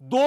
2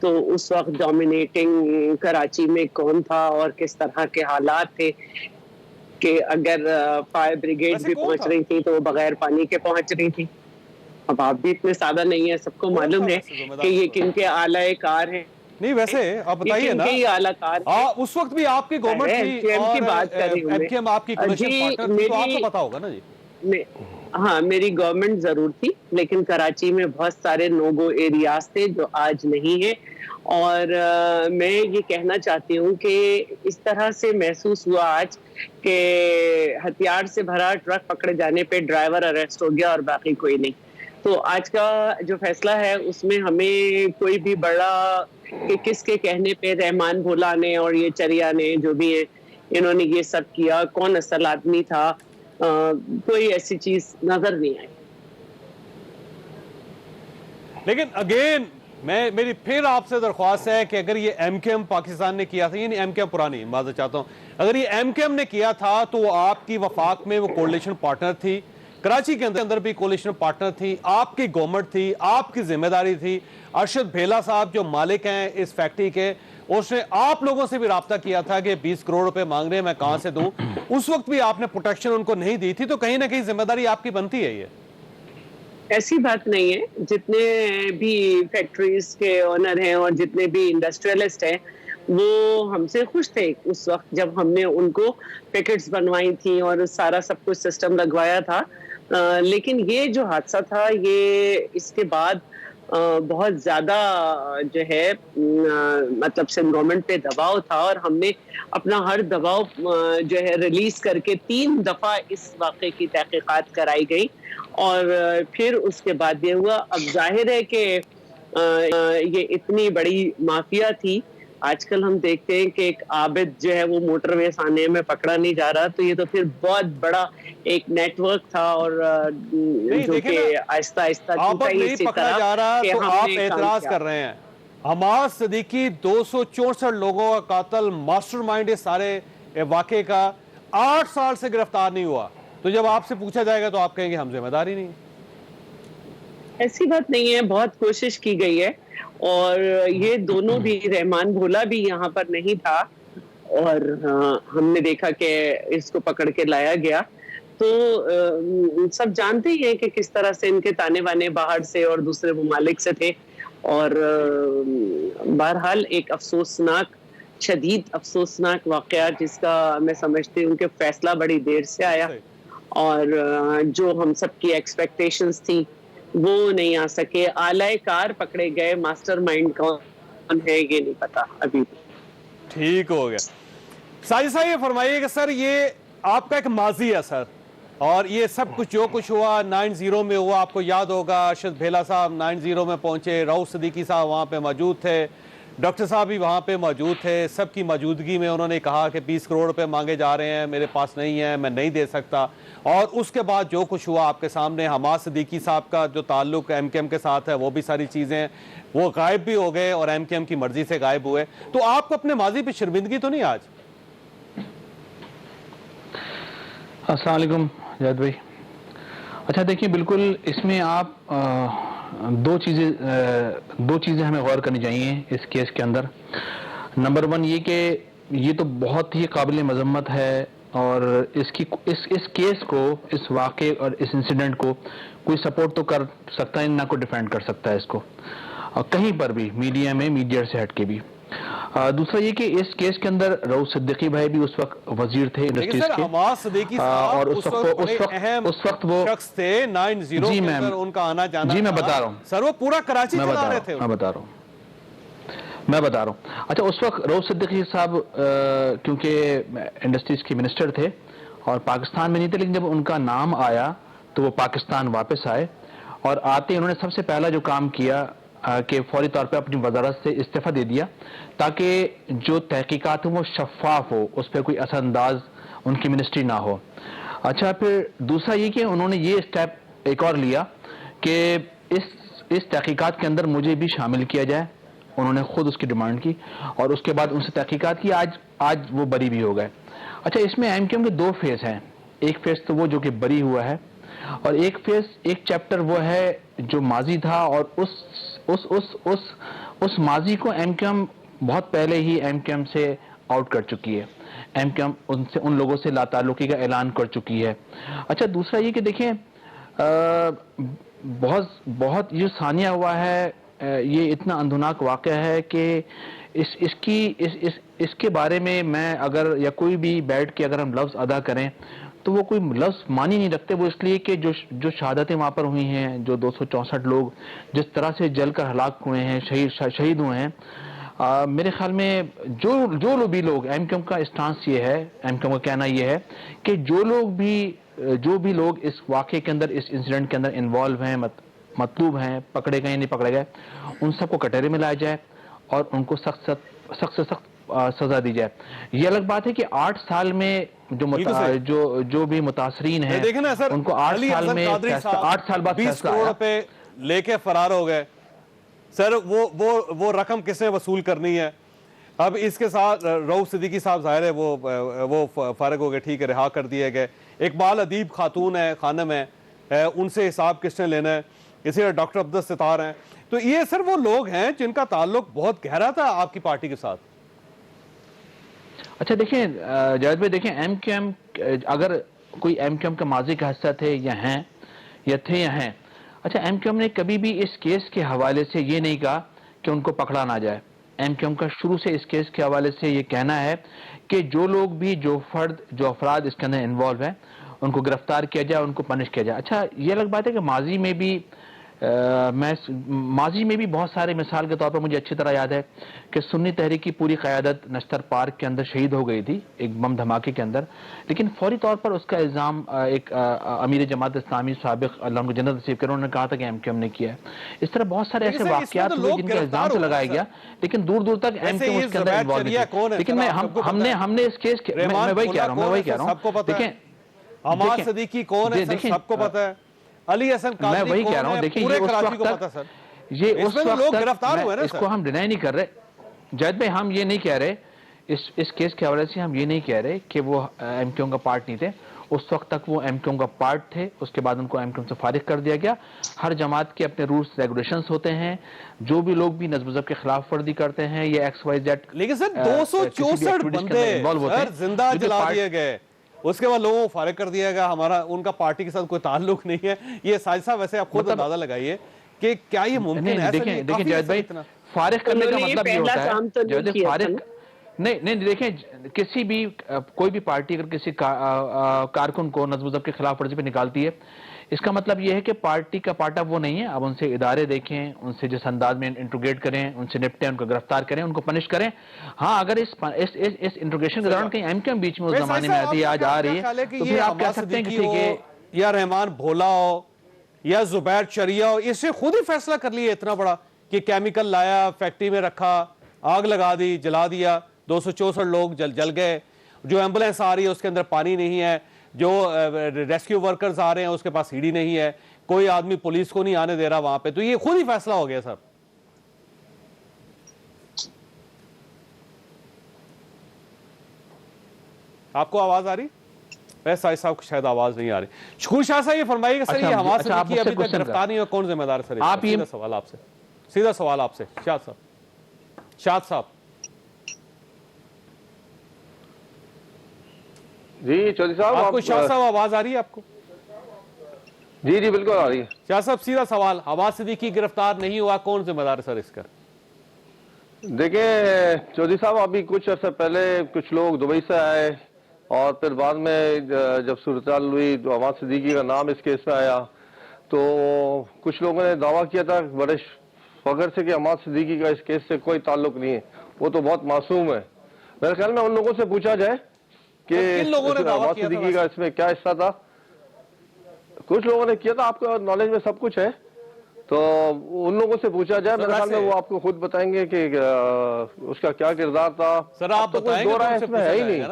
تو اس وقت ڈومینیٹنگ کراچی میں کون تھا اور کس طرح کے حالات تھے کہ اگر فائر بریگیڈ بھی پہنچ رہی تھی تو وہ بغیر پانی کے پہنچ رہی تھی. اب آپ بھی اتنے سادہ نہیں ہیں, سب کو معلوم ہے کہ یہ کن کے اعلی کار ہیں. نہیں ویسے آپ بتائیے نا, اس وقت بھی آپ کی گورنمنٹ تھی اور ایم کیو ایم آپ کی کولیشن پارٹنر تھی, تو آپ کو پتا ہوگا نا جی. ہاں میری گورنمنٹ ضرور تھی, لیکن کراچی میں بہت سارے نو گو ایریاز تھے جو آج نہیں ہیں. اور میں یہ کہنا چاہتی ہوں کہ اس طرح سے محسوس ہوا آج کہ ہتھیار سے بھرا ٹرک پکڑے جانے پہ ڈرائیور اریسٹ ہو گیا اور باقی کوئی نہیں. تو آج کا جو فیصلہ ہے اس میں ہمیں کوئی بھی بڑا کہ کس کے کہنے پہ رحمان بھولا نے اور یہ چریا نے جو بھی ہیں انہوں نے یہ سب کیا, کون اصل آدمی تھا, کوئی ایسی چیز نظر نہیں آئی. لیکن اگین میری پھر آپ سے درخواست ہے کہ اگر یہ ایم کیو ایم پاکستان نے کیا تھا, یعنی ایم کیو ایم پرانی معذرت چاہتا ہوں, اگر یہ ایم کیو ایم نے کیا تھا تو وہ آپ کی وفاق میں وہ کولیشن پارٹنر تھی, کراچی کے اندر بھی کولیشن پارٹنر تھی, آپ کی گورنمنٹ تھی, آپ کی ذمہ داری تھی. ارشد بھیلا صاحب جو مالک ہیں اس فیکٹری کے, اس نے آپ لوگوں سے بھی رابطہ کیا تھا کہ 20 کروڑ روپے مانگ رہے ہیں, میں کہاں سے دوں. اس وقت بھی آپ نے پروٹیکشن ان کو نہیں دی تھی, تو کہیں نہ کہیں ذمہ داری آپ کی بنتی ہے. یہ ایسی بات نہیں ہے. جتنے بھی فیکٹریز کے اونر ہیں اور جتنے بھی انڈسٹریلسٹ ہیں وہ ہم سے خوش تھے اس وقت جب ہم نے ان کو پیکٹس بنوائی تھی اور سارا سب کچھ سسٹم لگوایا تھا. لیکن یہ جو حادثہ تھا یہ اس کے بعد بہت زیادہ جو ہے مطلب سندھ گورنمنٹ پہ دباؤ تھا, اور ہم نے اپنا ہر دباؤ جو ہے ریلیز کر کے 3 دفعہ اس واقعے کی تحقیقات کرائی گئی. اور پھر اس کے بعد یہ ہوا. اب ظاہر ہے کہ یہ اتنی بڑی مافیا تھی. آج کل ہم دیکھتے ہیں کہ ایک عابد جو ہے وہ موٹر وے آنے میں پکڑا نہیں جا رہا, تو یہ تو پھر بہت بڑا ایک نیٹ ورک تھا, اور جو کہ آہستہ آہستہ پکڑا جا رہا تو آپ اعتراض کر رہے ہیں. حماس صدیقی 264 لوگوں کا قاتل, ماسٹر مائنڈ اس سارے واقعے کا, 8 سال سے گرفتار نہیں ہوا. تو جب آپ سے پوچھا جائے گا تو آپ کہیں گے ہم ذمہ داری نہیں. ایسی بات نہیں ہے, بہت کوشش کی گئی ہے, اور یہ دونوں بھی, رحمان بھولا بھی یہاں پر نہیں تھا, اور ہم نے دیکھا کہ اس کو پکڑ کے لایا گیا. تو سب جانتے ہی ہیں کہ کس طرح سے ان کے تانے بانے باہر سے اور دوسرے ممالک سے تھے. اور بہرحال ایک افسوسناک, شدید افسوسناک واقعہ جس کا میں سمجھتی ہوں کہ فیصلہ بڑی دیر سے آیا, اور جو ہم سب کی ایکسپیکٹیشنز تھی وہ نہیں آ سکے. اعلی کار پکڑے گئے, ماسٹر مائنڈ کون ہے یہ نہیں پتا ابھی. ٹھیک ہو گیا. ساجد صاحب یہ فرمائیے کہ سر یہ آپ کا ایک ماضی ہے سر, اور یہ سب کچھ جو کچھ ہوا 90 میں ہوا, آپ کو یاد ہوگا ارشد بھیلا صاحب 90 میں پہنچے, رؤف صدیقی صاحب وہاں پہ موجود تھے, ڈاکٹر صاحب بھی وہاں پہ موجود تھے. سب کی موجودگی میں انہوں نے کہا کہ 20 کروڑ روپے مانگے جا رہے ہیں, میرے پاس نہیں ہے, میں نہیں دے سکتا. اور اس کے بعد جو کچھ ہوا آپ کے سامنے, حماس صدیقی صاحب کا جو تعلق ایم کیو ایم کے ساتھ ہے وہ بھی ساری چیزیں وہ غائب بھی ہو گئے اور ایم کیو ایم کی مرضی سے غائب ہوئے. تو آپ کو اپنے ماضی پہ شرمندگی تو نہیں آج؟ السلام علیکم جاوید بھائی. اچھا دیکھیں, بالکل اس میں آپ دو چیزیں ہمیں غور کرنی چاہیے اس کیس کے اندر. نمبر 1 یہ کہ یہ تو بہت ہی قابل مذمت ہے, اور اس کیس کو, اس واقعے اور اس انسیڈنٹ کو کوئی سپورٹ تو کر سکتا ہے, نہ کوئی ڈیفینڈ کر سکتا ہے اس کو کہیں پر بھی, میڈیا میں, میڈیا سے ہٹ کے بھی. دوسرا یہ کہ اس کیس کے اندر رؤف صدیقی بھائی بھی اس وقت وزیر تھے انڈسٹریز کے, اور اس وقت وہ شخص تھے 90 کے اندر ان کا آنا جانا. جی میں بتا رہا ہوں سر, وہ پورا کراچی چلا رہے تھے. میں بتا رہا ہوں. اچھا, اس وقت رؤف صدیقی صاحب کیونکہ انڈسٹریز کے منسٹر تھے اور پاکستان میں نہیں تھے, لیکن جب ان کا نام آیا تو وہ پاکستان واپس آئے, اور آتے انہوں نے سب سے پہلا جو کام کیا کہ فوری طور پہ اپنی وزارت سے استعفیٰ دے دیا تاکہ جو تحقیقات ہیں وہ شفاف ہو, اس پہ کوئی اثر انداز ان کی منسٹری نہ ہو. اچھا, پھر دوسرا یہ کہ انہوں نے یہ اسٹیپ ایک اور لیا کہ اس تحقیقات کے اندر مجھے بھی شامل کیا جائے. انہوں نے خود اس کی ڈیمانڈ کی, اور اس کے بعد ان سے تحقیقات کی. آج وہ بری بھی ہو گئے. اچھا, اس میں ایم کیو ایم کے 2 فیز ہیں. ایک فیز تو وہ جو کہ بری ہوا ہے, اور ایک چیپٹر وہ ہے جو ماضی تھا, اور اس ماضی کو ایم کیو ایم بہت پہلے ہی ایم کیو ایم سے آؤٹ کر چکی ہے. ایم کیو ایم ان لوگوں سے لا تعلقی کا اعلان کر چکی ہے. اچھا دوسرا یہ کہ دیکھیں بہت یہ ثانیہ ہوا ہے، یہ اتنا اندھناک واقعہ ہے کہ اس کے بارے میں اگر یا کوئی بھی بیٹھ کے اگر ہم لفظ ادا کریں تو وہ کوئی لفظ معنی نہیں رکھتے. وہ اس لیے کہ جو شہادتیں وہاں پر ہوئی ہیں، جو 264 لوگ جس طرح سے جل کر ہلاک ہوئے ہیں، شہید ہوئے ہیں، میرے خیال میں جو بھی لوگ ایم کیو ایم کا اسٹانس یہ ہے، ایم کیو ایم کا کہنا یہ ہے کہ جو بھی لوگ اس واقعے کے اندر، اس انسیڈنٹ کے اندر انوالو ہیں، مطلوب ہیں، پکڑے گئے نہیں پکڑے گئے، ان سب کو کٹہرے میں لایا جائے اور ان کو سخت سے سخت سزا دی جائے. یہ الگ بات ہے کہ 8 سال میں جو بھی متاثرین ہیں ان کو 8 سال میں 8 سال بعد 20 کروڑ روپے لے کے فرار ہو گئے. سر وہ رقم کس نے وصول کرنی ہے؟ اب اس کے ساتھ رؤوف صدیقی صاحب ظاہر ہے وہ فارغ ہو گئے، ٹھیک ہے، رہا کر دیے گئے. اقبال ادیب خاتون ہے، خانم ہے، ان سے حساب کس نے لینا ہے؟ اسی طرح ڈاکٹر عبدالستار ہیں. تو یہ سر وہ لوگ ہیں جن کا تعلق بہت گہرا تھا آپ کی پارٹی کے ساتھ. اچھا دیکھیں جاوید بھائی، دیکھیں ایم کیو ایم اگر کوئی ایم کیو ایم کا ماضی کا حصہ تھے یا ہیں یا تھے یا ہیں، اچھا ایم کیو ایم نے کبھی بھی اس کیس کے حوالے سے یہ نہیں کہا کہ ان کو پکڑا نہ جائے. ایم کیو ایم کا شروع سے اس کیس کے حوالے سے یہ کہنا ہے کہ جو لوگ بھی جو افراد اس کے اندر انوالو ہیں ان کو گرفتار کیا جائے، ان کو پنش کیا جائے. اچھا یہ الگ بات ہے کہ ماضی میں بھی بہت سارے، مثال کے طور پر مجھے اچھی طرح یاد ہے کہ سنی تحریک کی پوری قیادت نشتر پارک کے اندر شہید ہو گئی تھی ایک بم دھماکے کے اندر، لیکن فوری طور پر اس کا الزام ایک امیر جماعت اسلامی سابق اللہ کو جنت نصیب کرے، انہوں نے کہا تھا کہ ایم کیو ایم نے کیا ہے. اس طرح بہت سارے ایسے واقعات ہوئے جن کا الزام سے لگایا گیا، لیکن دور دور تک ایم کیو ایم اس کے اندر انوالو نہیں تھی. لیکن ہم نے اس کیس میں وہی کہہ رہا ہوں دیکھیں حماد صدیقی کون ہے سر؟ سب کو پتا ہے. علی حسن میں وہی کہہ رہا ہوں، دیکھیں یہ اس وقت تک اس کو ہم ڈینائی نہیں کر رہے. جاوید بھائی ہم یہ نہیں کہہ رہے، اس کیس کے حوالے سے ہم یہ نہیں کہہ رہے کہ وہ ایم کیو ایم کا پارٹ نہیں تھے. اس وقت تک وہ ایم کیو ایم کا پارٹ تھے، اس کے بعد ان کو ایم کیو ایم سے فارغ کر دیا گیا. ہر جماعت کے اپنے رولز ریگولیشنز ہوتے ہیں، جو بھی لوگ بھی نظم و ضبط کے خلاف ورزی کرتے ہیں یا ایکس وائی زیڈ. لیکن سر 264 بندے زندہ جلا دیے گئے، اس کے بعد لوگوں کو فارغ کر دیا گیا. ان کا پارٹی کے ساتھ کوئی تعلق نہیں ہے. یہ ساجد صاحب ویسے آپ خود اندازہ لگائیے کہ کیا یہ ممکن ہے؟ دیکھیں جاوید بھائی، فارغ کرنے کا مطلب یہ ہوتا ہے نہیں دیکھیں کسی بھی کوئی بھی پارٹی اگر کسی کارکن کو نظم و ضبط کے خلاف ورزی پہ نکالتی ہے، اس کا مطلب یہ ہے کہ پارٹی کا پارٹ اب وہ نہیں ہے. اب ان سے ادارے دیکھیں، ان سے جس انداز میں انٹروگیٹ کریں، ان سے نپٹیں، ان کو گرفتار کریں، ان کو پنش کریں. ہاں اگر اس انٹروگیشن کے دوران کہیں ایم کیو ایم بیچ میں اس زمانے میں آتی ہے، آج آ رہی ہے، تو پھر آپ کہہ سکتے ہیں کہ ٹھیک ہے یا رحمان بھولا ہو یا زبیر چریا ہو، اس سے خود ہی فیصلہ کر لیا اتنا بڑا کہ کیمیکل لایا، فیکٹری میں رکھا، آگ لگا دی، جلا دیا، 264 لوگ جل گئے. جو ایمبولینس آ رہی ہے اس کے اندر پانی نہیں ہے، جو ریسکیو ورکرز آ رہے ہیں اس کے پاس سیڑھی نہیں ہے، کوئی آدمی پولیس کو نہیں آنے دے رہا وہاں پہ. تو یہ خود ہی فیصلہ ہو گیا صاحب. آپ کو آواز آ رہی؟ ویسے صاحب کو شاید آواز نہیں آ رہی. شکور شاہ صاحب یہ فرمائیے کہ سر یہ حماد صدیقی ابھی تک گرفتار نہیں ہوا، کون ذمہ دار ہے سر؟ سیدھا سوال آپ سے شاد صاحب. جی چودھری صاحب، آپ کو شاہ صاحب آواز آ رہی ہے آپ کو؟ جی بالکل آ رہی ہے. شاہ صاحب سیدھا سوال، حماد صدیقی گرفتار نہیں ہوا، کون ذمہ دار ہے سر اس کا؟ دیکھیں چودھری صاحب، ابھی کچھ عرصہ پہلے کچھ لوگ دبئی سے آئے اور پھر بعد میں جب صورتحال ہوئی تو حماد صدیقی کا نام اس کیس میں آیا تو کچھ لوگوں نے دعویٰ کیا تھا بڑے فخر سے کہ حماد صدیقی کا اس کیس سے کوئی تعلق نہیں ہے، وہ تو بہت معصوم ہے. میرے خیال میں ان لوگوں سے پوچھا جائے کہ حماد صدیقی کا اس میں کیا حصہ تھا. کچھ لوگوں نے کیا تھا، آپ کو نالج میں سب کچھ ہے، تو ان لوگوں سے پوچھا جائے. میرے خیال میں وہ آپ کو خود بتائیں گے کہ اس کا کیا کردار تھا. سر آپ بتائیں گے، اس میں ہے ہی نہیں.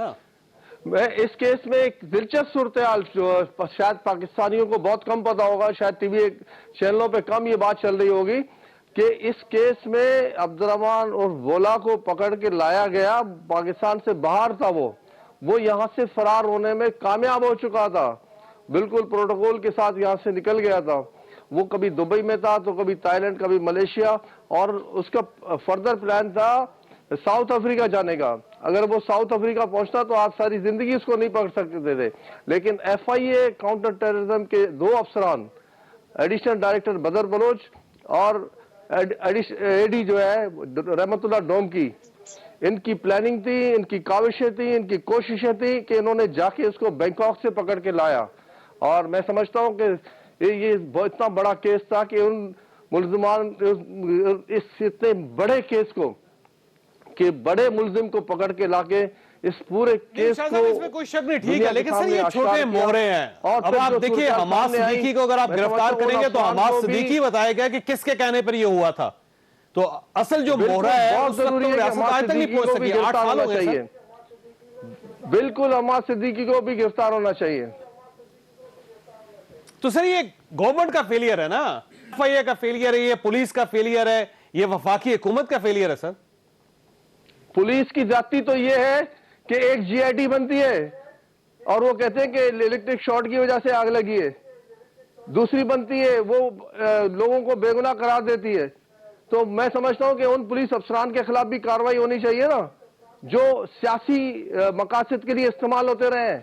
میں اس کیس میں ایک دلچسپ صورتحال جو شاید پاکستانیوں کو بہت کم پتا ہوگا، شاید ٹی وی چینلوں پہ کم یہ بات چل رہی ہوگی کہ اس کیس میں عبد الرحمان اور بھولا کو پکڑ کے لایا گیا. پاکستان سے باہر تھا، وہ یہاں سے فرار ہونے میں کامیاب ہو چکا تھا، بالکل پروٹوکول کے ساتھ یہاں سے نکل گیا تھا. وہ کبھی دبئی میں تھا تو کبھی تائی لینڈ کبھی ملیشیا, اور اس کا فردر پلان تھا ساؤتھ افریقہ جانے کا. اگر وہ ساؤتھ افریقہ پہنچتا تو آپ ساری زندگی اس کو نہیں پکڑ سکتے تھے. لیکن F I A counter terrorism کے 2 افسران, ایڈیشنل ڈائریکٹر بدر بلوچ اور اے ڈی جو ہے رحمت اللہ ڈوم کی, ان کی پلاننگ تھی, ان کی کاوشیں تھیں, ان کی کوششیں تھیں کہ انہوں نے جا کے اس کو بینکاک سے پکڑ کے لایا. اور میں سمجھتا ہوں کہ یہ اتنا بڑا کیس تھا کہ ان ملزمان اس اتنے بڑے کیس کو, کہ بڑے ملزم کو پکڑ کے لا کے اس پورے کیس کو, اس میں کوئی شک نہیں, ٹھیک ہے, لیکن سر یہ چھوٹے مہرے ہیں. اب آپ دیکھیے حماد صدیقی کو اگر آپ گرفتار کریں گے تو حماد صدیقی بتائے گا کہ کس کے کہنے پر یہ ہوا تھا. تو اصل جو مہرہ ہے اس وقت تو ریاست آج تک نہیں پہنچ سکی, 8 سال ہو گئے. بالکل حماد صدیقی کو بھی گرفتار ہونا چاہیے. تو سر یہ گورنمنٹ کا فیلئر ہے نا, ایف آئی اے کا فیلئر ہے, یہ پولیس کا فیلئر ہے, یہ وفاقی حکومت کا فیلئر ہے. سر پولیس کی ذاتی تو یہ ہے کہ ایک جی آئی ٹی بنتی ہے اور وہ کہتے ہیں کہ الیکٹرک شارٹ کی وجہ سے آگ لگی ہے, دوسری بنتی ہے وہ لوگوں کو بے گناہ قرار دیتی ہے. تو میں سمجھتا ہوں کہ ان پولیس افسران کے خلاف بھی کارروائی ہونی چاہیے نا, جو سیاسی مقاصد کے لیے استعمال ہوتے رہے ہیں.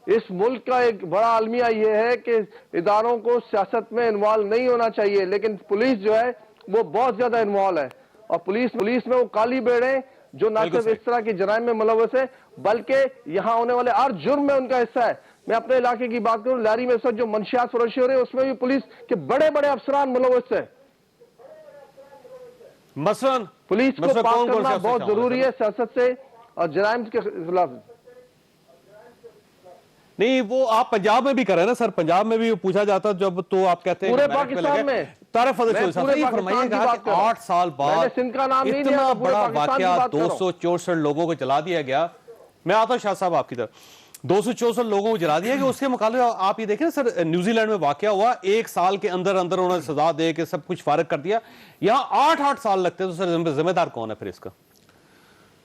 اس ملک کا ایک بڑا المیہ یہ ہے کہ اداروں کو سیاست میں انوالو نہیں ہونا چاہیے, لیکن پولیس جو ہے وہ بہت زیادہ انوالو ہے. اور پولیس میں وہ کالی بیڑے جو نہ صرف اس طرح کے جرائم میں ملوث ہے بلکہ یہاں ہونے والے ہر جرم میں ان کا حصہ ہے. میں اپنے علاقے کی بات کروں, لاری میں اس وقت جو منشیات فروشی ہو رہی ہے اس میں بھی پولیس کے بڑے بڑے افسران ملوث ہیں. مثلاً پولیس کو پاک کرنا بہت ضروری ہے سیاست سے اور جرائم کے خلاف. نہیں وہ آپ پنجاب میں بھی کریں نا سر, پنجاب میں بھی پوچھا جاتا جب تو آپ کہتے ہیں پورے پاکستان میں. طارق فضل چودھری صاحب یہ فرمائیے گا کہ 8 سال بعد اتنا بڑا واقعہ 264 لوگوں کو جلا دیا گیا. میں آتا ہوں شاہ صاحب آپ کی طرف, 264 لوگوں کو جلا دیا کہ اس کے مقابلے آپ یہ دیکھیں سر, نیوزی لینڈ میں واقعہ ہوا, 1 سال کے اندر انہوں نے سزا دے کے سب کچھ فارغ کر دیا. یہاں 8 سال لگتے ہیں. تو سر ذمہ دار کون ہے پھر اس کا؟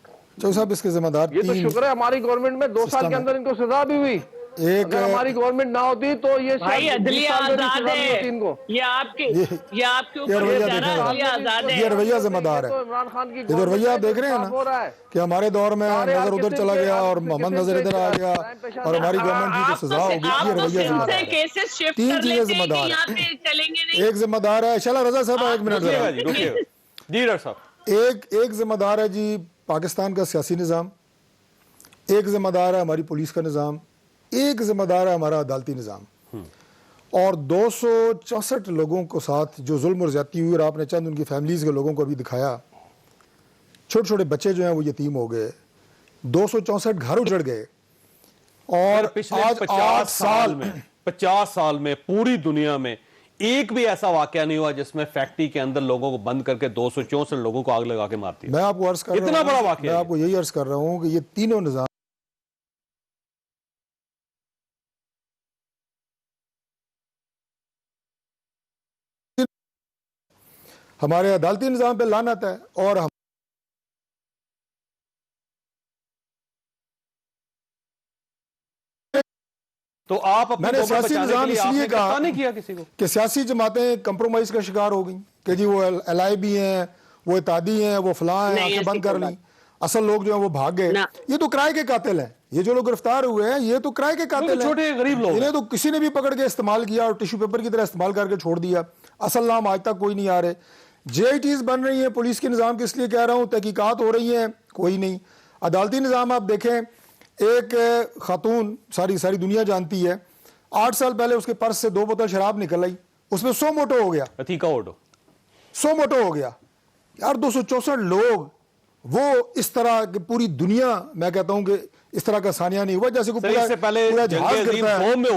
چودھری صاحب اس کے ذمہ دار یہ تو شکر ہے ہماری گورنمنٹ میں 2 سال کے اندر ان کو سزا بھی ہوئی. اگر ہماری گورنمنٹ نہ ہوتی تو یہ بھائی عدلیہ آزاد ہے, یہ آپ کے اوپر یہ رویہ ذمہ دار ہے. یہ جو رویہ آپ دیکھ رہے ہیں نا کہ ہمارے دور میں نظر ادھر چلا گیا اور محمد نظر ادھر آ گیا اور ہماری گورنمنٹ کی جو سزا ہوگی, یہ رویہ ذمہ دار ہے. 3 چیزیں ذمہ دار ہیں. ایک ذمہ دار ہے, انشاءاللہ رضا صاحب 1 منٹ جی ڈاکٹر صاحب, ایک ذمہ دار ہے جی پاکستان کا سیاسی نظام, ایک ذمہ دار ہے ہماری پولیس کا نظام, ایک ذمہ دار ہے ہمارا عدالتی نظام. اور 264 لوگوں کو ساتھ جو ظلم اور زیادتی ہوئی, اور آپ نے چند ان کی فیملیز کے لوگوں کو بھی دکھایا, چھوٹے چھوٹے بچے جو ہیں وہ یتیم ہو گئے, 264 گھر اجڑ گئے. اور پچھلے آج 50 سال میں پوری دنیا میں ایک بھی ایسا واقعہ نہیں ہوا جس میں فیکٹری کے اندر لوگوں کو بند کر کے 264 لوگوں کو آگ لگا کے مارتی. میں آپ کو عرض کر رہا ہوں, اتنا بڑا واقعہ, میں آپ کو یہی عرض کر رہا ہوں کہ یہ تینوں نظام ہمارے عدالتی نظام پہ لعنت ہے. اور تو آپ میں نے سیاسی نظام اس لیے کہا نہیں کیا کسی کو کہ سیاسی جماعتیں کمپرومائز کا شکار ہو گئیں کہ جی وہ الائی بھی ہیں, وہ اتحادی ہیں, وہ فلاں ہیں, آنکھیں بند کر لیں. اصل لوگ جو ہیں وہ بھاگ گئے. یہ تو کرائے کے قاتل ہیں, یہ جو لوگ گرفتار ہوئے ہیں یہ تو کرائے کے قاتل ہیں, چھوٹے غریب لوگ. انہیں تو کسی نے بھی پکڑ کے استعمال کیا اور ٹیشو پیپر کی طرح استعمال کر کے چھوڑ دیا. اصل نام آج تک کوئی نہیں آ رہے. جے آئی ٹیز بن رہی ہیں پولیس کے نظام کے, اس لیے کہہ رہا ہوں تحقیقات ہو رہی ہیں, کوئی نہیں. عدالتی نظام آپ دیکھیں, ایک خاتون ساری دنیا جانتی ہے, 8 سال پہلے اس کے پرس سے 2 بوتل شراب نکل آئی, اس میں 100 موٹو ہو گیا, 100 موٹو ہو گیا. یار 264 لوگ وہ اس طرح کہ پوری دنیا, میں کہتا ہوں کہ اس طرح کا سانیہ نہیں ہوا جیسے کوئی پورا جہاز کرتا ہے,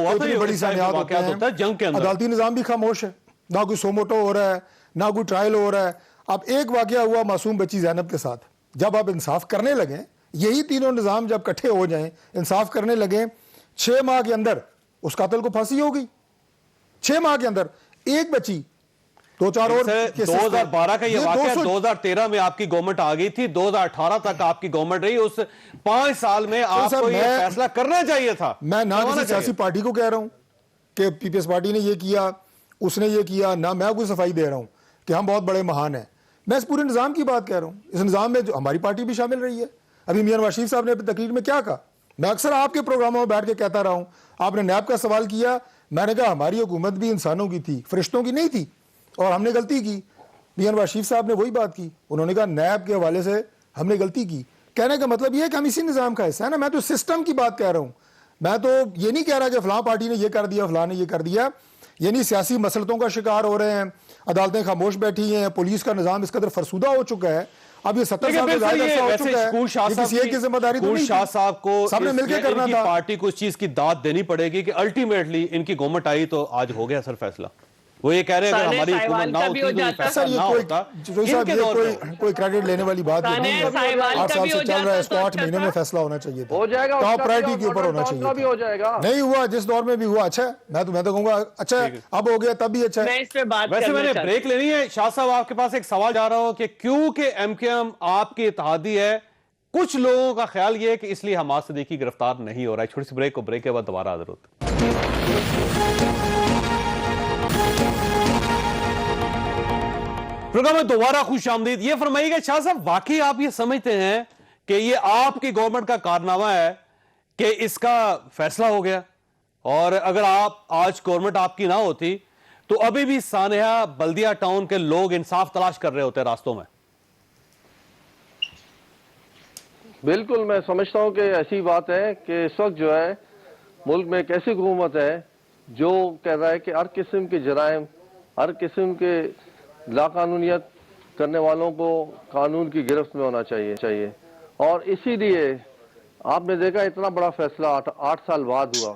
اتنی بڑی سانیات ہوتے ہیں. عدالتی نظام بھی خاموش ہے, نہ کوئی 100 موٹو ہو رہا ہے, نہ کوئی ٹرائل ہو رہا ہے. اب ایک واقعہ ہوا معصوم بچی زینب کے ساتھ, جب آپ انصاف کرنے لگیں, یہی تینوں نظام جب کٹھے ہو جائیں, انصاف کرنے لگیں, 6 ماہ کے اندر اس قاتل کو پھانسی ہو گئی. 6 ماہ کے اندر ایک بچی, 2-4 اور 2012 کا یہ واقعہ, 2013 میں آپ کی گورنمنٹ آ گئی تھی, 2018 تک آپ کی گورنمنٹ رہی. اس 5 سال میں آپ کو یہ فیصلہ کرنا چاہیے تھا. میں نہ کسی سیاسی پارٹی کو کہہ رہا ہوں کہ پیپلز پارٹی نے یہ کیا اس نے یہ کیا نہ میں کوئی صفائی دے رہا ہوں کہ ہم بہت بڑے مہان ہیں. میں اس پورے نظام کی بات کہہ رہا ہوں. اس نظام میں جو ہماری پارٹی بھی شامل رہی ہے. ابھی میاں نواز شریف صاحب نے تقریر میں کیا کہا, میں اکثر آپ کے پروگراموں میں بیٹھ کے کہتا رہا ہوں. آپ نے نیب کا سوال کیا, میں نے کہا ہماری حکومت بھی انسانوں کی تھی, فرشتوں کی نہیں تھی, اور ہم نے غلطی کی. میاں نواز شریف صاحب نے وہی بات کی, انہوں نے کہا نیب کے حوالے سے ہم نے غلطی کی. کہنے کا مطلب یہ ہے کہ ہم اسی نظام کا حصہ ہے نا. میں تو سسٹم کی بات کہہ رہا ہوں. میں تو یہ نہیں کہہ رہا کہ فلاں پارٹی نے یہ کر دیا, فلاں نے یہ کر دیا. یعنی سیاسی مسلطوں کا شکار ہو رہے ہیں, عدالتیں خاموش بیٹھی ہیں, پولیس کا نظام اس قدر فرسودہ ہو چکا ہے. اب یہ 70 سال سے زیادہ عرصہ ہو چکا ہے. یہ کسی ایک کی ذمہ داری تو نہیں شاہ صاحب کو سب نے مل کے کرنا تھا. پارٹی کو اس چیز کی داد دینی پڑے گی کہ الٹیمیٹلی ان کی گورنمنٹ آئی تو آج ہو گیا سر فیصلہ. وہ یہ کہہ رہے ہیں اگر ہماری حکومت نہ ہوتی تو فیصلہ نہ ہوتا. کوئی کریڈٹ لینے والی بات نہیں ہے. 8 سال سے چل رہا ہے, اس کو 8 مہینے میں فیصلہ ہونا چاہیے تھا. ہو جائے گا, ٹاپ پرائرٹی کے اوپر ہونا چاہیے تھا. نہیں ہوا, جس دور میں بھی ہوا اچھا ہے. میں تو کہوں گا اچھا ہے, اب ہو گیا تب بھی اچھا ہے. ویسے میں نے بریک لینی ہے. شاہ صاحب آپ کے پاس ایک سوال جا رہا ہو کہ کیوں کہ ایم کیو ایم آپ کی اتحادی ہے, کچھ لوگوں کا خیال یہ ہے کہ اس لیے حماد صدیقی گرفتار نہیں ہو رہا ہے. چھوٹی سی بریک کو, بریک کے بعد دوبارہ حاضر ہوتے ہیں. پروگرام میں دوبارہ خوش آمدید. یہ فرمائیے گا شاہ صاحب, واقعی آپ یہ سمجھتے ہیں کہ یہ آپ کی گورنمنٹ کا کارنامہ ہے کہ اس کا فیصلہ ہو گیا, اور اگر آپ آج گورنمنٹ آپ کی نہ ہوتی تو ابھی بھی سانحہ بلدیہ ٹاؤن کے لوگ انصاف تلاش کر رہے ہوتے راستوں میں؟ بالکل, میں سمجھتا ہوں کہ ایسی بات ہے کہ اس وقت جو ہے ملک میں ایک ایسی حکومت ہے جو کہہ رہا ہے کہ ہر قسم کے جرائم, ہر قسم کے لاقانونیت کرنے والوں کو قانون کی گرفت میں ہونا چاہیے. اور اسی لیے آپ نے دیکھا اتنا بڑا فیصلہ 8 سال بعد ہوا.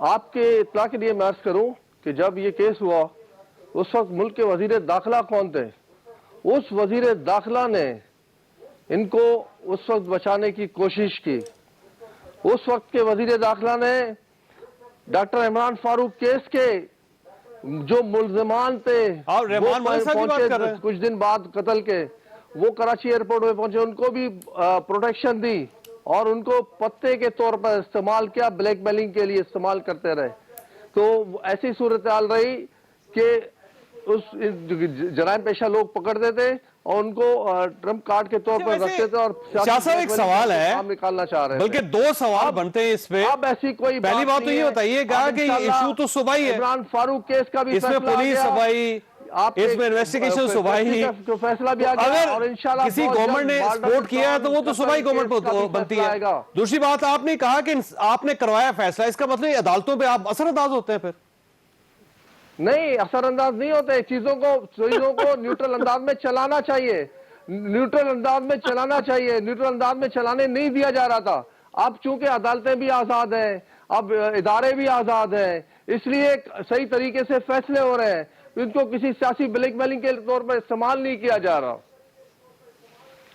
آپ کے اطلاع کے لیے میں عرض کروں کہ جب یہ کیس ہوا اس وقت ملک کے وزیر داخلہ کون تھے؟ اس وزیر داخلہ نے ان کو اس وقت بچانے کی کوشش کی. اس وقت کے وزیر داخلہ نے ڈاکٹر عمران فاروق کیس کے جو ملزمان تھے کچھ دن بعد قتل کے, وہ کراچی ایئرپورٹ میں پہنچے, ان کو بھی پروٹیکشن دی اور ان کو پتے کے طور پر استعمال کیا, بلیک میلنگ کے لیے استعمال کرتے رہے. تو ایسی صورتحال رہی کہ اس جرائم پیشہ لوگ پکڑتے تھے اور ان کو ٹرمپ کارڈ کے طور پر رکھتے تھے. اور شاہ صاحب ایک سوال ہے, نکالنا چاہ رہے ہیں, بلکہ 2 سوال بنتے ہیں اس پہ. اب ایسی کوئی پہلی بات تو یہ بتائیے گا کہ ایشو تو صبح ہی ہے, عمران فاروق کیس کا بھی اس میں پولیس صبائی, اس میں انویسٹیگیشن صبح ہی, فیصلہ بھی آ گیا. اور اگر کسی گورنمنٹ نے سپورٹ کیا ہے تو وہ تو صبح ہی گورنمنٹ بنتی ہے. دوسری بات آپ نے کہا کہ آپ نے کروایا فیصلہ, اس کا مطلب عدالتوں پہ آپ اثر انداز ہوتے ہیں پھر؟ نہیں, اثر انداز نہیں ہوتے. چیزوں کو نیوٹرل انداز میں چلانا چاہیے, نیوٹرل انداز میں چلانا چاہیے. نیوٹرل انداز میں چلانے نہیں دیا جا رہا تھا. اب چونکہ عدالتیں بھی آزاد ہیں, اب ادارے بھی آزاد ہیں, اس لیے صحیح طریقے سے فیصلے ہو رہے ہیں. ان کو کسی سیاسی بلیک میلنگ کے طور پر استعمال نہیں کیا جا رہا.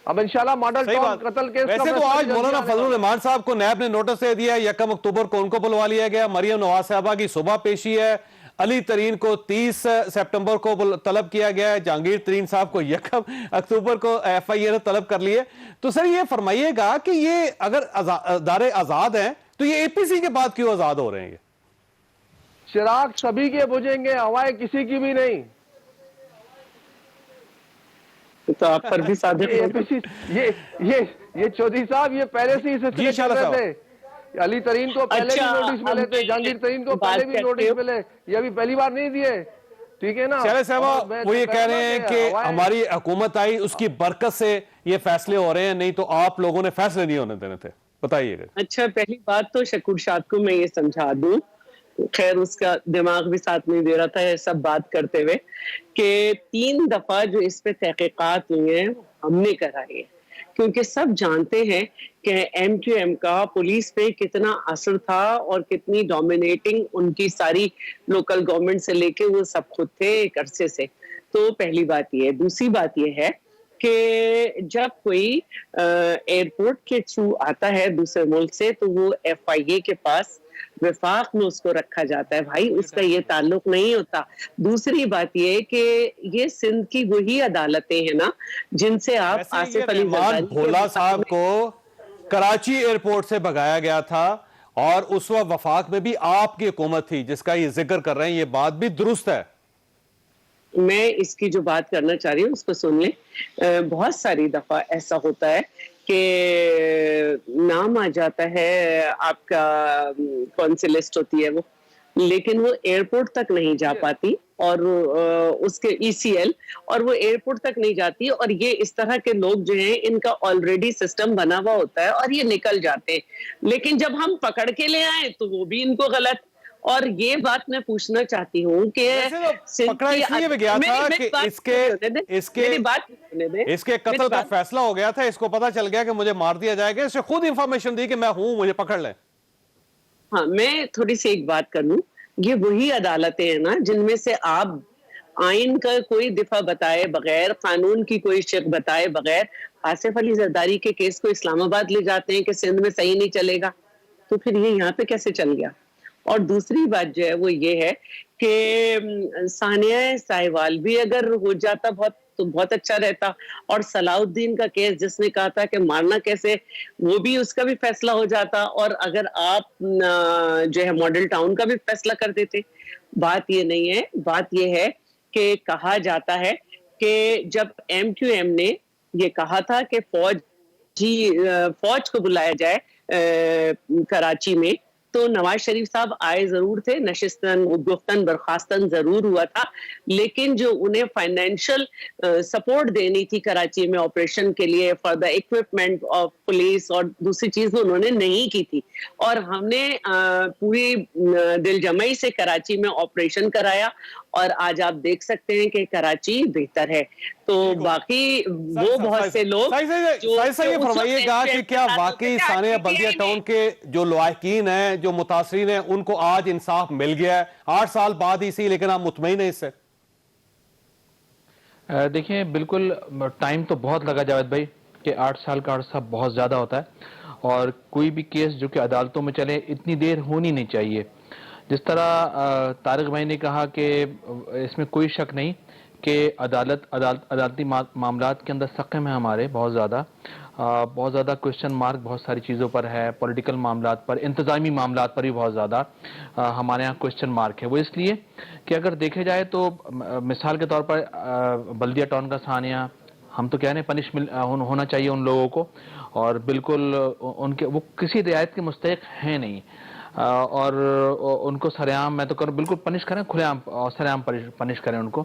اب انشاءاللہ ماڈل ٹاؤن قتل کیس ویسے تو آج مولانا فضل الرحمان صاحب کو نیب نے نوٹس دے دیا, 1 اکتوبر کو ان کو بلوا لیا گیا. مریم نواز صاحبہ کی صبح پیشی ہے, علی ترین کو 30 سپٹمبر کو طلب کیا گیا ہے, جہانگیر ترین صاحب کو 1 اکتوبر کو ایف آئی اے نے طلب کر لیے. تو سر یہ فرمائیے گا کہ یہ اگر ادارے آزاد ہیں تو یہ اے پی سی کے بعد کیوں آزاد ہو رہے ہیں؟ چراغ سبھی کے بجھیں گے, ہوائیں کسی کی بھی نہیں. تو آپ پر بھی صادق یہ چودھری صاحب یہ پہلے سے ہی سلسلے چل رہے تھے. علی ترین کو پہلے بھی نوٹس ملے تھے, جہانگیر ترین کو پہلے بھی نوٹس ملے, یہ ابھی پہلی بار نہیں دیے. ٹھیک ہے نا. چلے صاحبہ, وہ یہ کہہ رہے ہیں کہ ہماری حکومت آئی اس کی برکت سے یہ فیصلے ہو رہے ہیں, نہیں تو آپ لوگوں نے فیصلے نہیں ہونے دینے تھے. بتائیے گا. اچھا, پہلی بات تو شکور شاد کو میں یہ سمجھا دوں, خیر اس کا دماغ بھی ساتھ نہیں دے رہا تھا یہ سب بات کرتے ہوئے, کہ 3 دفعہ جو اس پہ تحقیقات ہوئی ہیں ہم نے کرائی ہے, کیونکہ سب جانتے ہیں کہ ایم کیو ایم کا پولیس پہ کتنا اثر تھا اور کتنی ڈومینیٹنگ ان کی ساری لوکل گورنمنٹ سے لے کے وہ سب خود تھے ایک عرصے سے. تو پہلی بات یہ ہے. دوسری بات یہ ہے کہ جب کوئی ایئرپورٹ کے تھرو آتا ہے دوسرے ملک سے تو وہ ایف آئی اے کے پاس وفاق میں اس کو رکھا جاتا ہے. بھائی اس کا یہ تعلق نہیں ہوتا. دوسری بات یہ کہ یہ سندھ کی وہی عدالتیں ہیں نا جن سے آپ آصف علی زرداری بھولا صاحب کو کراچی ایئرپورٹ سے بھگایا گیا تھا, اور اس وقت وفاق میں بھی آپ کی حکومت تھی جس کا یہ ذکر کر رہے ہیں, یہ بات بھی درست ہے. میں اس کی جو بات کرنا چاہ رہی ہوں اس کو سن لیں. بہت ساری دفعہ ایسا ہوتا ہے کہ نام آ جاتا ہے آپ کا, کون سی لسٹ ہوتی ہے وہ, لیکن وہ ایئرپورٹ تک نہیں جا پاتی, اور اس کے ECL, اور وہ ایئرپورٹ تک نہیں جاتی, اور یہ اس طرح کے لوگ جو ہیں ان کا آلریڈی سسٹم بنا ہوا ہوتا ہے اور یہ نکل جاتے ہیں, لیکن جب ہم پکڑ کے لے آئیں تو وہ بھی ان کو غلط. اور یہ بات میں پوچھنا چاہتی ہوں کہ پکڑا اس لیے بھی گیا تھا کہ اس کے قتل کا فیصلہ ہو گیا تھا, اس کو پتا چل گیا کہ مجھے مار دیا جائے گا, اس نے خود انفارمیشن دی کہ میں ہوں, مجھے پکڑ لیں. ہاں, میں تھوڑی سی ایک بات کر لوں. یہ وہی عدالتیں ہیں نا جن میں سے آپ آئین کا کوئی دفعہ بتائے بغیر, قانون کی کوئی شق بتائے بغیر آصف علی زرداری کے کیس کو اسلام آباد لے جاتے ہیں کہ سندھ میں صحیح نہیں چلے گا, تو پھر یہ یہاں پہ کیسے چل گیا؟ اور دوسری بات جو ہے وہ یہ ہے کہ ثانیہ ساہیوال بھی اگر ہو جاتا تو بہت اچھا رہتا, اور صلاح الدین کا کیس جس نے کہا تھا کہ مارنا کیسے, وہ بھی, اس کا بھی فیصلہ ہو جاتا, اور اگر آپ جو ہے ماڈل ٹاؤن کا بھی فیصلہ کر دیتے. بات یہ نہیں ہے, بات یہ ہے کہ کہا جاتا ہے کہ جب MQM نے یہ کہا تھا کہ فوج کو بلایا جائے کراچی میں, تو نواز شریف صاحب آئے ضرور تھے, نشستن گفتن برخاستن ضرور ہوا تھا, لیکن جو انہیں فائنینشل سپورٹ دینی تھی کراچی میں آپریشن کے لیے for the equipment of police اور دوسری چیز انہوں نے نہیں کی تھی, اور ہم نے پوری دل جمعی سے کراچی میں آپریشن کرایا, اور آج آپ دیکھ سکتے ہیں کہ کراچی بہتر ہے. تو باقی وہ بہت سے لوگ یہ فرمائیے گا کہ کیا واقعی ثانیہ بلدیہ ٹاؤن کے جو لواحقین ہیں, جو متاثرین ہیں, ان کو آج انصاف مل گیا ہے 8 سال بعد ہی سی, لیکن آپ مطمئن ہیں اس سے؟ دیکھیں, بالکل ٹائم تو بہت لگا جاوید بھائی, کہ 8 سال کا عرصہ بہت زیادہ ہوتا ہے, اور کوئی بھی کیس جو کہ عدالتوں میں چلے اتنی دیر ہونی نہیں چاہیے. جس طرح طارق بھائی نے کہا کہ اس میں کوئی شک نہیں کہ عدالتی معاملات کے اندر سقم ہے ہمارے بہت زیادہ کوشچن مارک بہت ساری چیزوں پر ہے, پولیٹیکل معاملات پر, انتظامی معاملات پر بھی بہت زیادہ ہمارے ہاں کوشچن مارک ہے. وہ اس لیے کہ اگر دیکھے جائے تو مثال کے طور پر بلدیہ ٹاؤن کا ثانیہ, ہم تو کہہ رہے ہیں پنش ہونا چاہیے ان لوگوں کو, اور بالکل ان کے وہ کسی رعایت کے مستحق ہیں نہیں, اور ان کو سرعام, میں تو کروں بالکل پنش کریں, کھلے عام سرعام پنش کریں ان کو.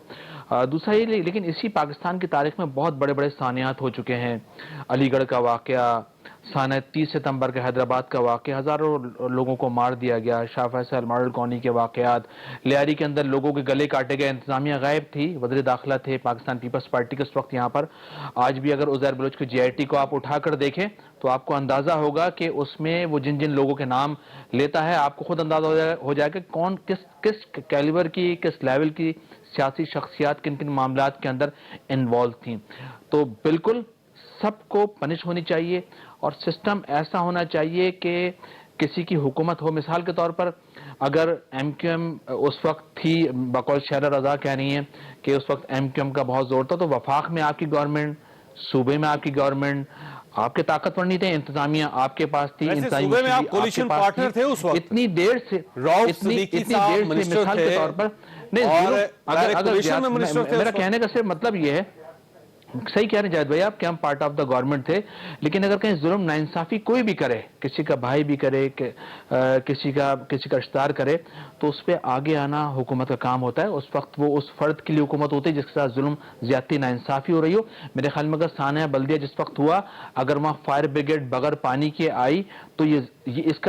دوسرا یہ, لیکن اسی پاکستان کی تاریخ میں بہت بڑے بڑے ثانیات ہو چکے ہیں. علی گڑھ کا واقعہ, سانہ 30 ستمبر کے حیدرآباد کا واقعہ, ہزاروں لوگوں کو مار دیا گیا, شاہ فیصل ماڈل کالونی کے واقعات, لیاری کے اندر لوگوں کے گلے کاٹے گئے, انتظامیہ غائب تھی, وزیر داخلہ تھے پاکستان پیپلز پارٹی کے اس وقت یہاں پر. آج بھی اگر عزیر بلوچ کی GIT کو آپ اٹھا کر دیکھیں تو آپ کو اندازہ ہوگا کہ اس میں وہ جن لوگوں کے نام لیتا ہے, آپ کو خود اندازہ ہو جائے کہ کون کس کیلیبر کی, کس لیول کی سیاسی شخصیات کن کن معاملات کے اندر انوالو تھیں. تو بالکل سب کو پنش ہونی چاہیے, اور سسٹم ایسا ہونا چاہیے کہ کسی کی حکومت ہو. مثال کے طور پر اگر MQM اس وقت تھی, بقول شہرہ رضا کہہ رہی ہیں کہ اس وقت MQM کا بہت زور تھا, تو وفاق میں آپ کی گورنمنٹ, صوبے میں آپ کی گورنمنٹ, آپ کے طاقتور نہیں تھے, انتظامیہ آپ کے پاس تھی, صوبے میں آپ کولیشن پارٹنر تھے اس وقت, اتنی دیر سے مثال کے طور پر میرا کہنے کا صرف مطلب یہ ہے, صحیح کہہ رہے ہیں جاوید بھائی آپ کہ ہم پارٹ آف دا گورنمنٹ تھے, لیکن اگر کہیں ظلم ناانصافی کوئی بھی کرے, کسی کا بھائی بھی کرے, کسی کا رشتہ دار کرے, تو اس پہ آگے آنا حکومت کا کام ہوتا ہے. اس وقت وہ اس فرد کے لیے حکومت ہوتی ہے جس کے ساتھ ظلم, زیادتی, ناانصافی ہو رہی ہو. میرے خیال میں اگر ثانیہ بلدیہ جس وقت ہوا, اگر وہاں فائر بریگیڈ بغیر پانی کے آئی, تو یہ اس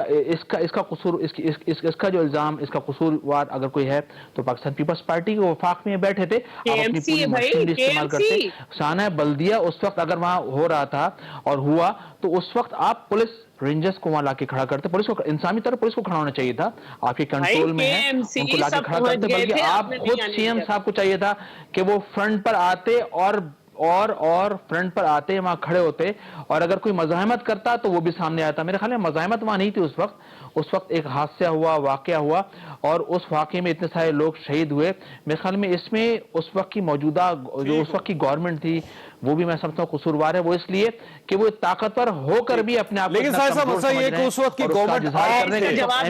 کا قصور, اس کا جو الزام, اس کا قصوروار اگر کوئی ہے تو پاکستان پیپلز پارٹی کے وفاق میں بیٹھے تھے, آپ اپنی پوری مشینری استعمال کرتے. ثانیہ بلدیہ اس وقت اگر وہاں ہو رہا تھا اور ہوا, تو اس وقت آپ پولیس رینجرز کو وہاں لا کے کھڑا کرتے. پولیس کو, انسانی طور پر پولیس کو کھڑا ہونا چاہیے تھا, آپ کے کنٹرول میں ہے, ان کو لا کے کھڑا کرتے. بلکہ آپ خود CM صاحب کو چاہیے تھا کہ وہ فرنٹ پر آتے اور فرنٹ پر آتے, وہاں کھڑے ہوتے, اور اگر کوئی مزاحمت کرتا تو وہ بھی سامنے آتا. میرے خیال میں مزاحمت وہاں نہیں تھی اس وقت ایک حادثہ ہوا, واقعہ ہوا, اور اس واقعے میں اتنے سارے لوگ شہید ہوئے. میرے خیال میں اس میں اس وقت کی موجودہ جو اس وقت کی گورنمنٹ تھی, وہ بھی میں سمجھتا ہوں قصوروار ہے، وہ اس لیے کہ وہ طاقتور ہو کر بھی اپنے آپ کو لیکن صاحب صاحب مسئلہ یہ کہ اس وقت کی گورنمنٹ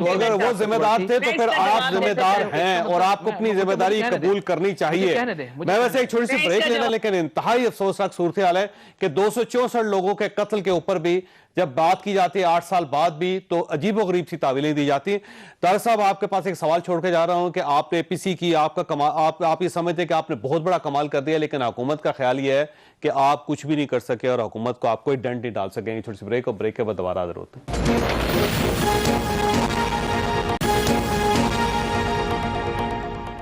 اگر وہ ذمہ دار تھے تو پھر آپ ذمہ دار ہیں اور آپ کو اپنی ذمہ داری قبول کرنی چاہیے. میں ویسے ایک چھوٹی سی بریک لینا، لیکن انتہائی افسوسناک صورتحال ہے کہ 264 لوگوں کے قتل کے اوپر بھی جب بات کی جاتی ہے 8 سال بعد بھی تو عجیب و غریب سی تعویلیں دی جاتی ہیں. طارق صاحب آپ کے پاس ایک سوال چھوڑ کے جا رہا ہوں کہ آپ نے اے پی سی کی، آپ یہ سمجھتے ہیں کہ آپ نے بہت بڑا کمال کر دیا، لیکن حکومت کا خیال یہ ہے کہ آپ کچھ بھی نہیں کر سکے اور حکومت کو آپ کوئی ڈنڈ نہیں ڈال سکیں گے. چھوٹی سی بریک، اور بریک کے بعد دوبارہ حاضر ہوتے ہیں.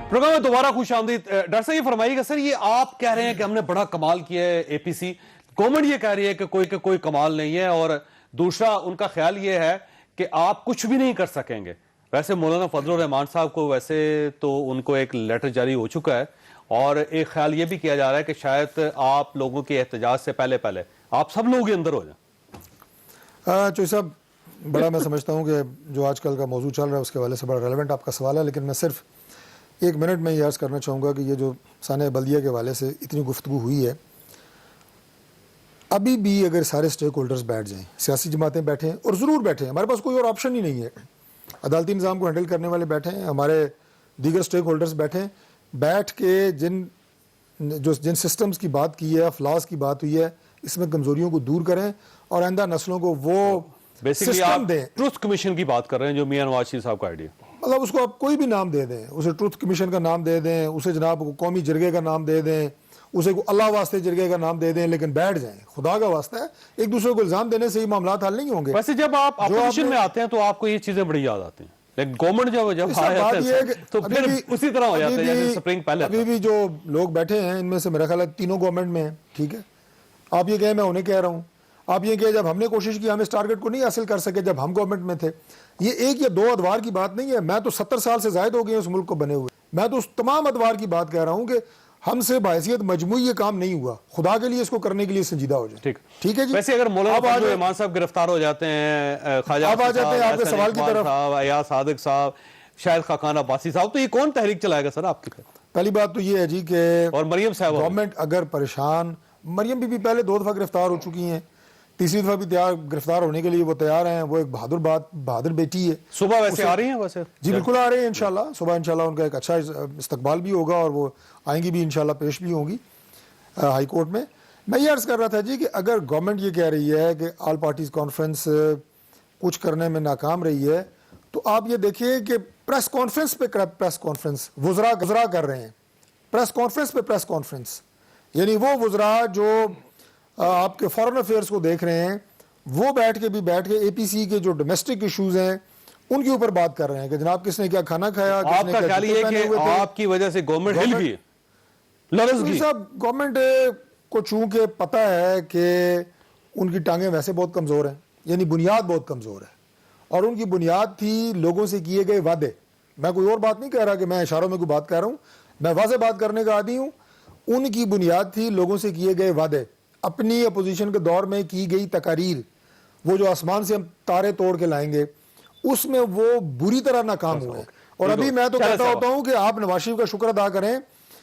پروگرام میں دوبارہ خوش آمدید. ڈاکٹر صاحب یہ فرمائیے گا سر، یہ آپ کہہ رہے ہیں کہ ہم نے بڑا کمال کیا ہے اے پی سی، گورنمنٹ یہ کہہ رہی ہے کہ کوئی کمال نہیں ہے، اور دوسرا ان کا خیال یہ ہے کہ آپ کچھ بھی نہیں کر سکیں گے. ویسے مولانا فضل الرحمان صاحب کو ویسے تو ان کو ایک لیٹر جاری ہو چکا ہے، اور ایک خیال یہ بھی کیا جا رہا ہے کہ شاید آپ لوگوں کے احتجاج سے پہلے آپ سب لوگ اندر ہو جائیں. چوئی صاحب، بڑا میں سمجھتا ہوں کہ جو آج کل کا موضوع چل رہا ہے اس کے حوالے سے بڑا ریلیونٹ آپ کا سوال ہے، لیکن میں صرف 1 منٹ میں یہ عرض کرنا چاہوں گا کہ یہ جو سانحہ بلدیہ کے حوالے سے اتنی گفتگو ہوئی ہے، ابھی بھی اگر سارے سٹیک ہولڈرز بیٹھ جائیں، سیاسی جماعتیں بیٹھیں، اور ضرور بیٹھیں، ہمارے پاس کوئی اور آپشن ہی نہیں ہے، عدالتی نظام کو ہینڈل کرنے والے بیٹھیں، ہمارے دیگر سٹیک ہولڈرز بیٹھیں، بیٹھ کے جن سسٹمز کی بات کی ہے، فلاس کی بات ہوئی ہے، اس میں کمزوریوں کو دور کریں اور آئندہ نسلوں کو وہ سسٹم دیں. ٹروتھ کمیشن کی بات کر رہے ہیں جو میاں نواز شریف صاحب کا آئیڈیا، مطلب اس کو آپ کوئی بھی نام دے دیں، اسے ٹروتھ کمیشن کا نام دے دیں، اسے جناب قومی جرگے کا نام دے دیں، اسے اللہ واسطے جرگے کا نام دے دیں، لیکن بیٹھ جائیں. خدا کا واسطہ ہے، ایک دوسرے کو الزام دینے سے یہ معاملات حل نہیں ہوں گے. ویسے جب آپ اپوزیشن میں آتے ہیں تو آپ کو یہ چیزیں بڑی یاد آتی ہیں، لیکن گورنمنٹ جب تو پھر اسی طرح ہو جاتے ہیں جیسے سپرنگ پہلے. ابھی بھی جو لوگ بیٹھے ہیں ان میں سے میرا خیال ہے تینوں گورنمنٹ میں ہیں، ٹھیک ہے. آپ یہ کہیں میں انہیں کہہ رہا ہوں، آپ یہ کہیں جب ہم نے کوشش کی ہم اس ٹارگٹ کو نہیں حاصل کر سکے جب ہم گورنمنٹ میں تھے. یہ 1 یا 2 ادوار کی بات نہیں ہے، میں تو 70 سال سے زائد ہو گئے اس ملک کو بنے ہوئے. میں تو اس تمام ادوار کی بات کہہ رہا ہوں کہ ہم سے بحیثیت مجموعی یہ کام نہیں ہوا. خدا کے لیے اس کو کرنے کے لیے سنجیدہ ہو جائے. ٹھیک ہے جی. ویسے اگر مولانا فضل الرحمان صاحب گرفتار ہو جاتے ہیں، خواجہ آپ آ جاتے ہیں آپ کے سوال کی طرف، ایاز صادق صاحب، شاہد خاقان عباسی صاحب، تو یہ کون تحریک چلائے گا سر آپ کی؟ پہلی بات تو یہ ہے جی کہ اور مریم صاحب گورنمنٹ اگر پریشان، مریم بھی پہلے 2 دفعہ گرفتار ہو چکی ہیں، تیسری دفعہ بھی گرفتار ہونے کے لیے وہ تیار ہیں. وہ ایک بہادر بیٹی ہے. صبح ویسے آ رہی ہیں؟ ویسے جی بالکل آ رہے ہیں انشاءاللہ. صبح انشاءاللہ ان کا ایک اچھا استقبال بھی ہوگا اور وہ آئیں گی بھی انشاءاللہ، پیش بھی ہوں گی ہائی کورٹ میں. میں یہ عرض کر رہا تھا جی کہ اگر گورنمنٹ یہ کہہ رہی ہے کہ آل پارٹیز کانفرنس کچھ کرنے میں ناکام رہی ہے، تو آپ یہ دیکھیں کہ پریس کانفرنس پہ پریس کانفرنس وزراء کر رہے ہیں، پریس کانفرنس پہ پریس کانفرنس. یعنی وہ وزراء جو آپ کے فارن افیئرس کو دیکھ رہے ہیں، وہ بیٹھ کے اے پی سی کے جو ڈومیسٹک ایشوز ہیں ان کے اوپر بات کر رہے ہیں کہ جناب کس نے کیا کھانا کھایا. آپ کا خیال یہ کہ آپ کی وجہ سے گورنمنٹ ہل گئی، لرز گئی؟ صاحب گورنمنٹ کو چونکہ پتہ ہے کہ ان کی ٹانگیں ویسے بہت کمزور ہیں، یعنی بنیاد بہت کمزور ہے، اور ان کی بنیاد تھی لوگوں سے کیے گئے وعدے. میں کوئی اور بات نہیں کہہ رہا کہ میں اشاروں میں کوئی بات کہہ رہا ہوں، میں واضح بات کرنے کا عادی ہوں. ان کی بنیاد تھی لوگوں سے کیے گئے وعدے، اپنی اپوزیشن کے دور میں کی گئی تقاریر، وہ جو آسمان سے ہم تارے توڑ کے لائیں گے، اس میں وہ بری طرح ناکام ہوئے. اور ابھی میں تو کہتا ہوتا ہوں کہ آپ نواز شریف کا شکر ادا کریں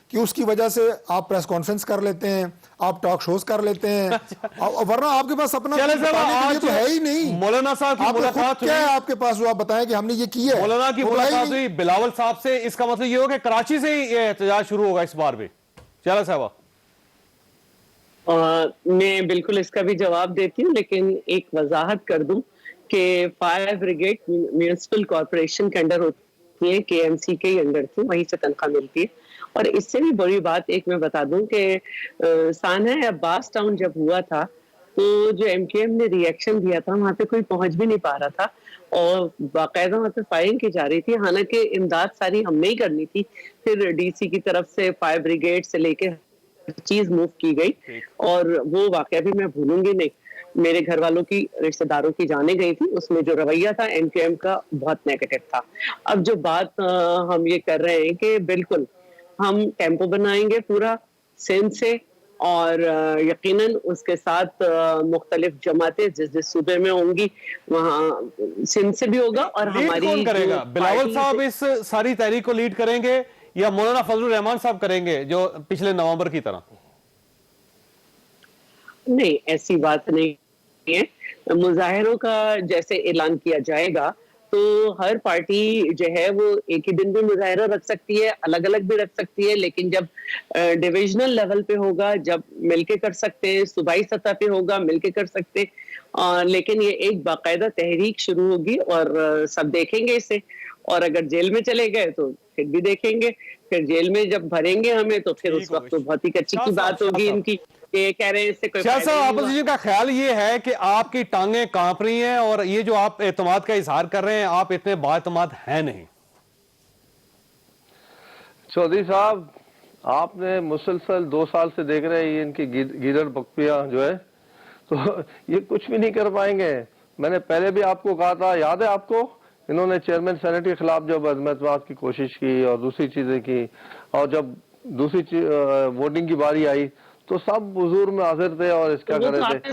کہ اس کی وجہ سے آپ پریس کانفرنس کر لیتے ہیں، آپ ٹاک شوز کر لیتے ہیں، ورنہ آپ کے پاس اپنا تو ہے ہی نہیں. مولانا صاحب کی ملاقات کیا ہے آپ کے پاس جو آپ بتائیں کہ ہم نے یہ کیا ہے؟ مولانا کی ملاقات ہوئی بلاول صاحب سے، اس کا مطلب یہ ہو کہ کراچی سے ہی یہ احتجاج شروع ہوگا اس بار بھی. چلا صاحبہ میں بالکل اس کا بھی جواب دیتی ہوں، لیکن ایک وضاحت کر دوں کہ فائر بریگیڈ میونسپل کارپوریشن کے انڈر ہوتی ہے، کے ایم سی کے انڈر تھی، وہیں سے تنخواہ ملتی ہے. اور اس سے بھی بڑی بات ایک میں بتا دوں کہ سانحہ عباس ٹاؤن جب ہوا تھا تو جو ایم کیو ایم نے ری ایکشن دیا تھا وہاں پہ کوئی پہنچ بھی نہیں پا رہا تھا، اور باقاعدہ وہاں پہ فائرنگ کی جا رہی تھی، حالانکہ امداد ساری ہم نے ہی کرنی تھی. پھر ڈی سی کی طرف سے فائر بریگیڈ سے لے کے چیز موو کی گئی، اور وہ واقعہ بھی میں بھولوں گی نہیں. میرے گھر والوں کی، رشتہ داروں کی جانے گئی تھی، اس میں جو رویہ تھا ایم کیو ایم کا بہت نیگیٹو تھا. اب جو بات ہم یہ کر رہے ہیں کہ بالکل ہم ٹیمپو بنائیں گے پورا سندھ سے، اور یقیناً اس کے ساتھ مختلف جماعتیں جس جس صوبے میں ہوں گی وہاں سندھ سے بھی ہوگا. اور ہماری کون کرے گا؟ بلاول صاحب اس ساری تحریک کو لیڈ کریں گے یا مولانا فضل الرحمان صاحب کریں گے جو پچھلے نومبر کی طرح؟ نہیں ایسی بات نہیں ہے. مظاہروں کا جیسے اعلان کیا جائے گا تو ہر پارٹی جو ہے وہ ایک ہی دن بھی مظاہرہ رکھ سکتی ہے, الگ الگ بھی رکھ سکتی ہے, لیکن جب ڈویژنل لیول پہ ہوگا, جب مل کے کر سکتے ہیں, صوبائی سطح پہ ہوگا مل کے کر سکتے ہیں, لیکن یہ ایک باقاعدہ تحریک شروع ہوگی اور سب دیکھیں گے اسے. اور اگر جیل میں چلے گئے تو پھر بھی دیکھیں گے, پھر جیل میں جب بھریں گے ہمیں تو پھر اس وقت تو بہت ہی کچی کی بات ہوگی ان کی, یہ کہہ رہے ہیں اس سے کوئی شاہ فائدہ صاحب نہیں ہوا. اپوزیشن کا خیال یہ ہے کہ آپ کی ٹانگیں کانپ رہی ہیں اور یہ جو آپ اعتماد کا اظہار کر رہے ہیں آپ اتنے بااعتماد ہیں نہیں. چودھری صاحب آپ نے مسلسل 2 سال سے دیکھ رہے ہیں یہ ان کی گیدڑ بکپیاں جو ہے, تو یہ کچھ بھی نہیں کر پائیں گے. میں نے پہلے بھی آپ کو کہا تھا, یاد ہے آپ کو, انہوں نے چیئرمین سینٹ کے خلاف جب عدم اعتماد کی کوشش کی اور دوسری چیزیں کی, اور جب دوسری ووٹنگ کی باری آئی تو سب حضور میں حاضر تھے اور اس کا کر رہے تھے.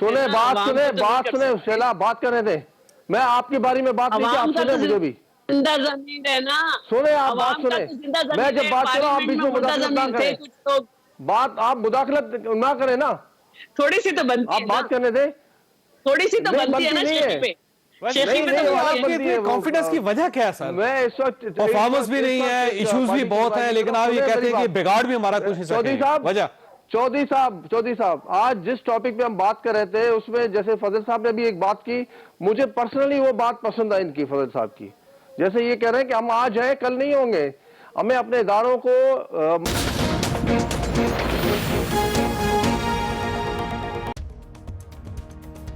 سنیں بات سنیں شیلا, بات کر رہے تھے, میں آپ کی باری میں بات نہیں کی, آپ سنیں مجھے بھی, زندہ زمین ہے نا, سنیں آپ بات سنیں, میں جب بات کروں آپ بیچ میں مداخلت نہ کریں, بات آپ مداخلت نہ کریں نا, تھوڑی سی تو بنتی ہے, آپ بات کرنے دیں, تھوڑی سی تو بنتی ہے نا شیخی پہ. شیخی پہ تو آپ کے کانفیڈنس کی وجہ کیا ہے سر؟ میں اس وقت پرفارمنس بھی نہیں ہے, ایشوز بھی بہت ہیں, لیکن آپ یہ کہتے ہیں کہ بگاڑ بھی ہمارا کچھ نہیں سکتے. وجہ چودھری صاحب آج جس ٹاپک پہ ہم بات کر رہے تھے اس میں جیسے فضل صاحب نے بھی ایک بات کی, مجھے پرسنلی وہ بات پسند آئی ان کی, فضل صاحب کی, جیسے یہ کہہ رہے ہیں کہ ہم آج ہیں کل نہیں ہوں گے, ہمیں اپنے اداروں کو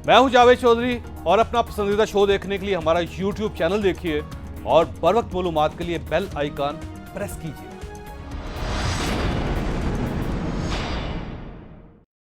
میں ہوں جاوید چودھری اور اپنا پسندیدہ شو دیکھنے کے لیے ہمارا یوٹیوب چینل دیکھیے اور بر وقت معلومات کے لیے بیل آئیکن پریس کیجیے.